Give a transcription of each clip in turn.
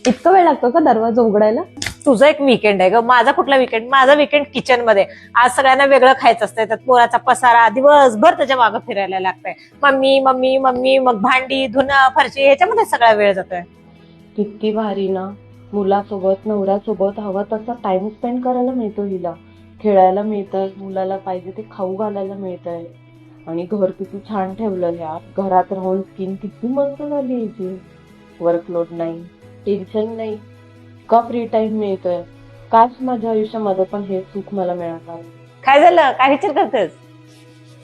इतका वेळ लागतो का दरवाजा उघडायला? तुझं एक विकेंड आहे ग, माझा कुठला विकेंड? माझा विकेंड किचन मध्ये. आज सगळ्यांना वेगळं खायचं असतंय, त्यात पोराचा पसारा, दिवसभर त्याच्या मागं फिरायला लागतंय. मम्मी मम्मी मम्मी, मग भांडी धुणं फरशी, ह्याच्यामध्ये सगळा वेळ जातोय. किती भारी ना, मुलासोबत नवऱ्यासोबत हवा तसा टाइम स्पेंड करायला मिळतो हिला. खेळायला मिळतंय, मुलाला पाहिजे ते खाऊ घालायला मिळतंय. आणि घर किती छान ठेवलं यार. घरात राहून स्किन किती मस्त झाली याची. वर्कलोड नाही, टेन्शन नाही, का फ्री टाइम मिळतोय. काश माझ्या आयुष्यामध्ये पण हे सुख मला मिळालं. काय झालं? काय विचार करतेस?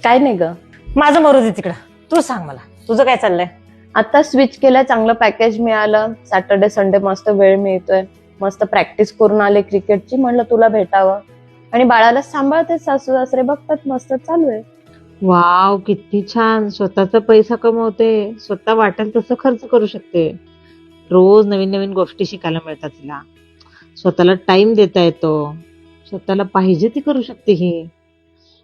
काय नाही ग, माझं मरू दे तिकडं. तू सांग मला, तुझं काय चाललंय? आता स्विच केलं, चांगलं पॅकेज मिळालं. सॅटर्डे संडे मस्त वेळ मिळतोय. मस्त प्रॅक्टिस करून आले क्रिकेटची, म्हणलं तुला भेटावं. आणि बाळाला सांभाळते, सासू सासरे बघतात, मस्त चालू आहे. वाव, किती छान. स्वतःचा पैसा कमवते, स्वतः वाटेल तसं खर्च करू शकते. रोज नवीन नवीन गोष्टी शिकायला मिळतात तिला. स्वतःला टाइम देता येतो, स्वतःला पाहिजे ती करू शकते ही.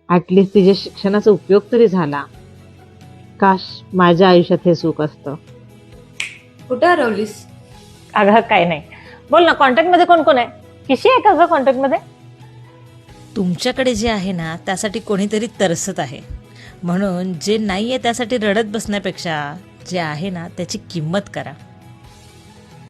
ऍटलिस्ट तिच्या शिक्षणाचा उपयोग तरी झाला. काश माझ्या आयुष्यात हे सुख असतं. कुठे हरवलीस? अगं काय नाही, बोल ना. कॉन्टॅक्ट मध्ये कोण कोण आहे? किशी आहे का ग कॉन्टॅक्ट मध्ये? तुमच्याकडे जे आहे ना त्यासाठी कोणीतरी तरसत आहे. म्हणून जे नाहीये त्यासाठी रडत बसण्यापेक्षा जे आहे ना त्याची किंमत करा.